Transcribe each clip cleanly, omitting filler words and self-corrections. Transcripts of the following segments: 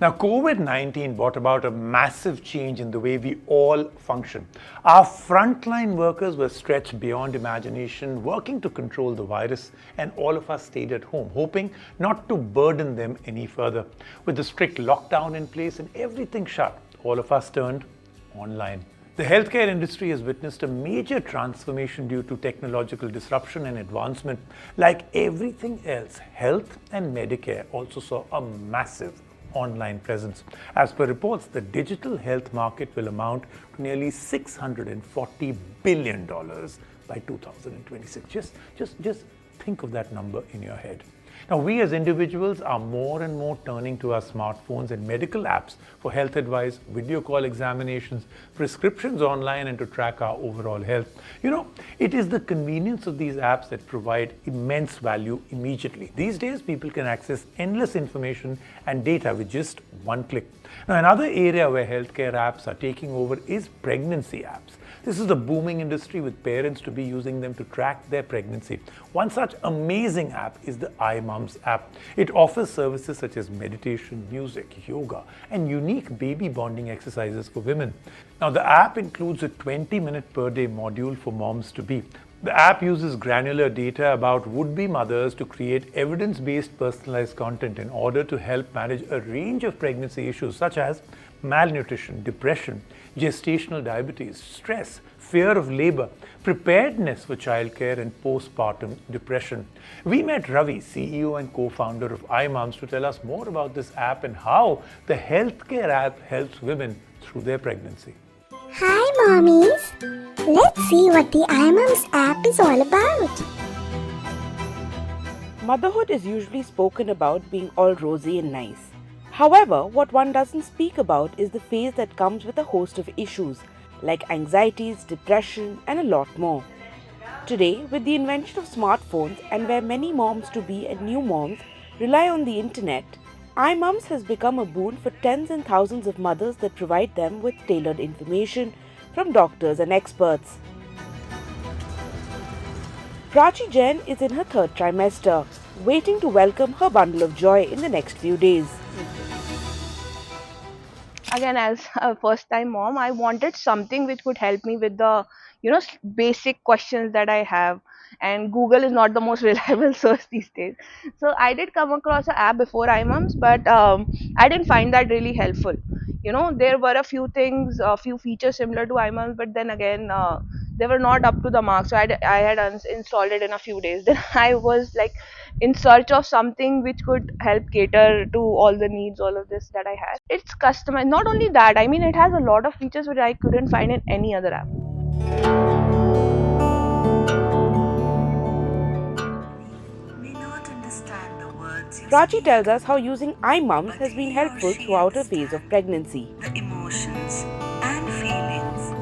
Now, COVID-19 brought about a massive change in the way we all function. Our frontline workers were stretched beyond imagination, working to control the virus, and all of us stayed at home, hoping not to burden them any further. With the strict lockdown in place and everything shut, all of us turned online. The healthcare industry has witnessed a major transformation due to technological disruption and advancement. Like everything else, health and Medicare also saw a massive online presence. As per reports, the digital health market will amount to nearly $640 billion by 2026. Just think of that number in your head. Now, we as individuals are more and more turning to our smartphones and medical apps for health advice, video call examinations, prescriptions online, and to track our overall health. It is the convenience of these apps that provide immense value immediately. These days, people can access endless information and data with just one click. Now, another area where healthcare apps are taking over is pregnancy apps. This is a booming industry with parents to be using them to track their pregnancy. One such amazing app is the iMoms app. It offers services such as meditation, music, yoga, and unique baby bonding exercises for women. Now, the app includes a 20-minute per day module for moms-to-be. The app uses granular data about would-be mothers to create evidence-based personalized content in order to help manage a range of pregnancy issues such as malnutrition, depression, gestational diabetes, stress, fear of labor, preparedness for childcare, and postpartum depression. We met Ravi, CEO and co-founder of iMoms, to tell us more about this app and how the healthcare app helps women through their pregnancy. Hi mommies! Let's see what the iMoms app is all about. Motherhood is usually spoken about being all rosy and nice. However, what one doesn't speak about is the phase that comes with a host of issues like anxieties, depression, and a lot more. Today, with the invention of smartphones and where many moms-to-be and new moms rely on the internet, iMoms has become a boon for tens and thousands of mothers that provide them with tailored information from doctors and experts. Prachi Jain is in her third trimester, waiting to welcome her bundle of joy in the next few days. Again, as a first time mom, I wanted something which could help me with the basic questions that I have, and Google is not the most reliable source these days. So I did come across an app before iMoms, but I didn't find that really helpful. There were a few things, a few features similar to iMoms, but then again they were not up to the mark, so I had installed it in a few days. Then I was like in search of something which could help cater to all the needs, all of this that I had. It's customized. Not only that, I mean, it has a lot of features which I couldn't find in any other app. Prachi tells us how using iMoms has been helpful throughout her phase of pregnancy. The emotions and feelings.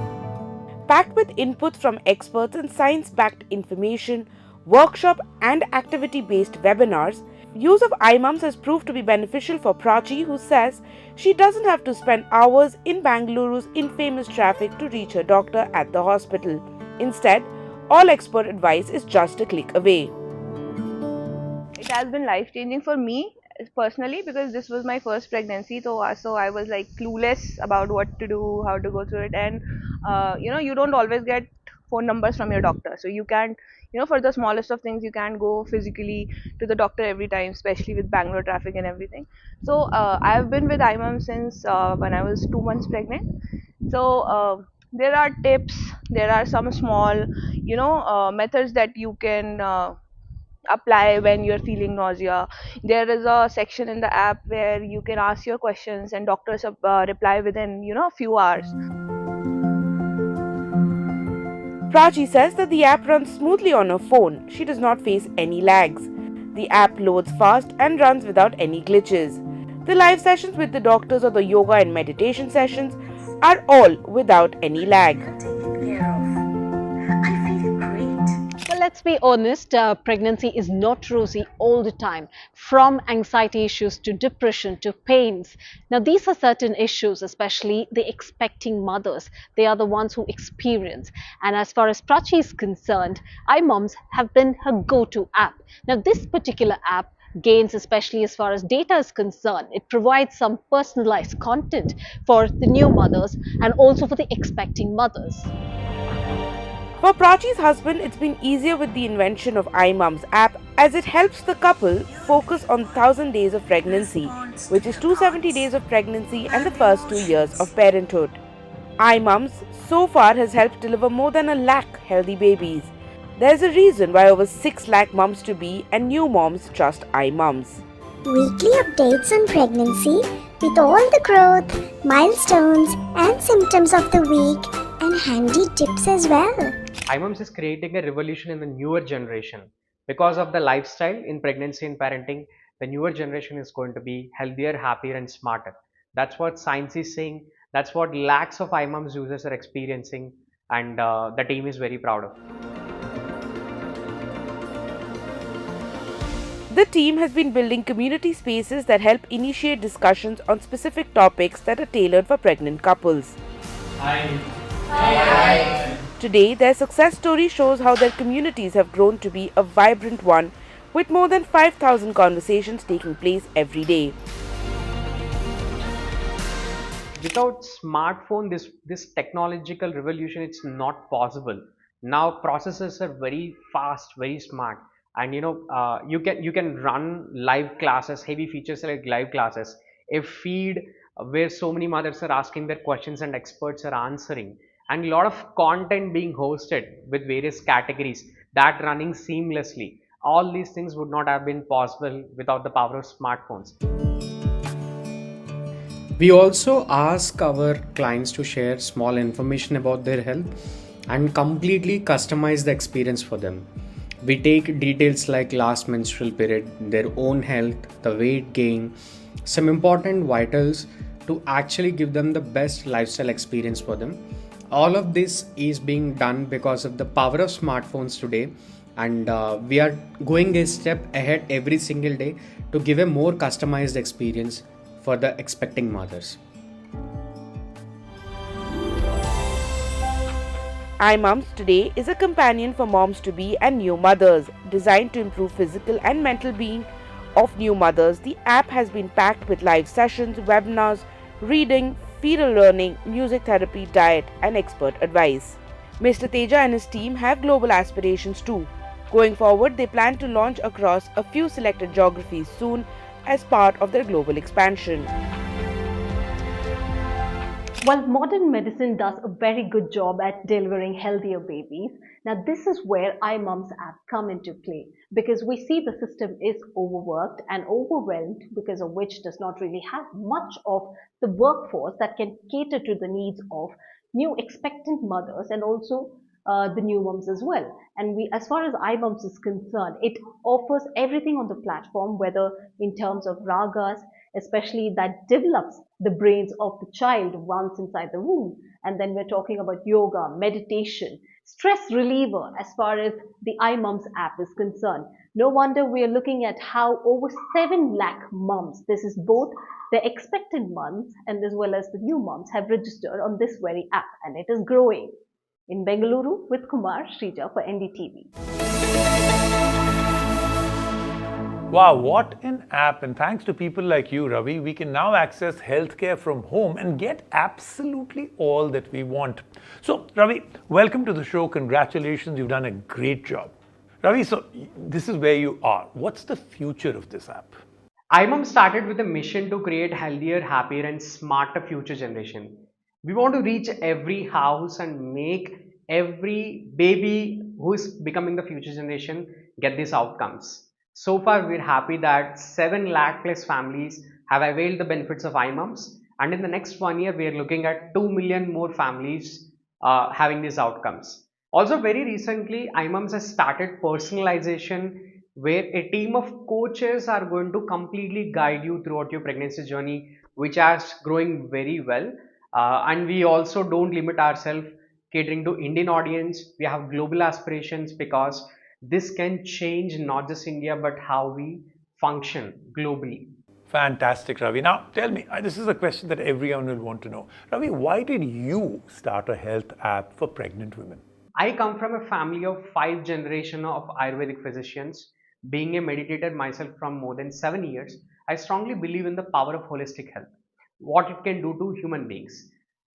Packed with inputs from experts and science-backed information, workshop and activity-based webinars, use of iMoms has proved to be beneficial for Prachi, who says she doesn't have to spend hours in Bengaluru's infamous traffic to reach her doctor at the hospital. Instead, all expert advice is just a click away. It has been life-changing for me personally because this was my first pregnancy, so I was like clueless about what to do, how to go through it, and you don't always get phone numbers from your doctor, so you can't, for the smallest of things, you can't go physically to the doctor every time, especially with Bangalore traffic and everything. So I've been with iMom since when I was 2 months pregnant. So there are tips, there are some small methods that you can apply when you're feeling nausea. There is a section in the app where you can ask your questions and doctors reply within a few hours. Prachi says that the app runs smoothly on her phone. She does not face any lags. The app loads fast and runs without any glitches. The live sessions with the doctors or the yoga and meditation sessions are all without any lag. Let's be honest, pregnancy is not rosy all the time, from anxiety issues to depression to pains. Now, these are certain issues, especially the expecting mothers. They are the ones who experience. And as far as Prachi is concerned, iMoms have been her go-to app. Now, this particular app gains, especially as far as data is concerned. It provides some personalized content for the new mothers and also for the expecting mothers. For Prachi's husband, it's been easier with the invention of iMoms app as it helps the couple focus on the 1000 days of pregnancy, responds to which is the 270 thoughts days of pregnancy and the and first 2 years emotions. of parenthood. iMoms so far has helped deliver more than a lakh healthy babies. There's a reason why over 6 lakh mums to be and new moms trust iMoms. Weekly updates on pregnancy with all the growth, milestones, and symptoms of the week, and handy tips as well. IMAMS is creating a revolution in the newer generation. Because of the lifestyle in pregnancy and parenting, the newer generation is going to be healthier, happier, and smarter. That's what science is saying. That's what lakhs of IMAMS users are experiencing, and the team is very proud of. The team has been building community spaces that help initiate discussions on specific topics that are tailored for pregnant couples. Today, their success story shows how their communities have grown to be a vibrant one, with more than 5,000 conversations taking place every day. Without smartphone, this technological revolution, it's not possible. Now processors are very fast, very smart, and you can run live classes, heavy features like live classes, a feed where so many mothers are asking their questions and experts are answering, and a lot of content being hosted with various categories that running seamlessly. All these things would not have been possible without the power of smartphones. We also ask our clients to share small information about their health and completely customize the experience for them. We take details like last menstrual period, their own health, the weight gain, some important vitals to actually give them the best lifestyle experience for them. All of this is being done because of the power of smartphones today, and we are going a step ahead every single day to give a more customized experience for the expecting mothers. iMoms today is a companion for moms to be and new mothers. Designed to improve physical and mental being of new mothers, the app has been packed with live sessions, webinars, reading, fetal learning, music therapy, diet, and expert advice. Mr. Teja and his team have global aspirations too. Going forward, they plan to launch across a few selected geographies soon as part of their global expansion. While modern medicine does a very good job at delivering healthier babies, now this is where iMoms app come into play, because we see the system is overworked and overwhelmed, because of which does not really have much of the workforce that can cater to the needs of new expectant mothers and also the new moms as well. And we, as far as iMoms is concerned, it offers everything on the platform, whether in terms of ragas, especially that develops the brains of the child once inside the womb. And then we're talking about yoga, meditation, stress reliever as far as the iMoms app is concerned. No wonder we are looking at how over 7 lakh moms, this is both the expectant moms and as well as the new moms, have registered on this very app, and it is growing. In Bengaluru with Kumar Shrija for NDTV. Wow, what an app. And thanks to people like you, Ravi, we can now access healthcare from home and get absolutely all that we want. So, Ravi, welcome to the show. Congratulations. You've done a great job. Ravi, so this is where you are. What's the future of this app? IMAM started with a mission to create healthier, happier, and smarter future generation. We want to reach every house and make every baby who is becoming the future generation get these outcomes. So far, we're happy that 7 lakh plus families have availed the benefits of IMAMs, and in the next 1 year, we are looking at 2 million more families having these outcomes. Also, very recently, IMAMs has started personalization where a team of coaches are going to completely guide you throughout your pregnancy journey, which is growing very well. And we also don't limit ourselves catering to Indian audience. We have global aspirations because this can change not just India but how we function globally. Fantastic, Ravi. Now, tell me, this is a question that everyone will want to know. Ravi, why did you start a health app for pregnant women? I come from a family of 5 generation of Ayurvedic physicians. Being a meditator myself from more than 7 years, I strongly believe in the power of holistic health, what it can do to human beings.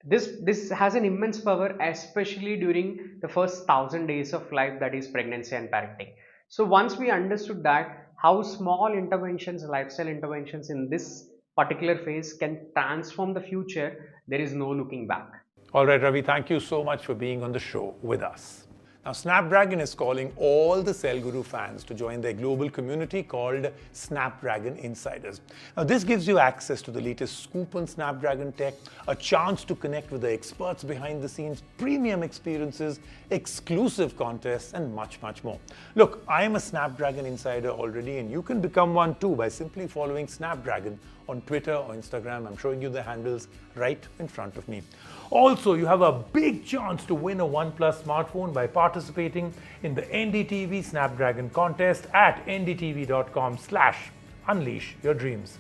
This has an immense power, especially during the first 1,000 days of life, that is pregnancy and parenting. So once we understood that how small interventions, lifestyle interventions in this particular phase can transform the future, there is no looking back. All right, Ravi, thank you so much for being on the show with us. Now, Snapdragon is calling all the Cell Guru fans to join their global community called Snapdragon Insiders. Now, this gives you access to the latest scoop on Snapdragon tech, a chance to connect with the experts behind the scenes, premium experiences, exclusive contests, and much, much more. Look, I am a Snapdragon Insider already, and you can become one too by simply following Snapdragon on Twitter or Instagram. I'm showing you the handles right in front of me. Also, you have a big chance to win a OnePlus smartphone by participating in the NDTV Snapdragon contest at ndtv.com/unleash your dreams.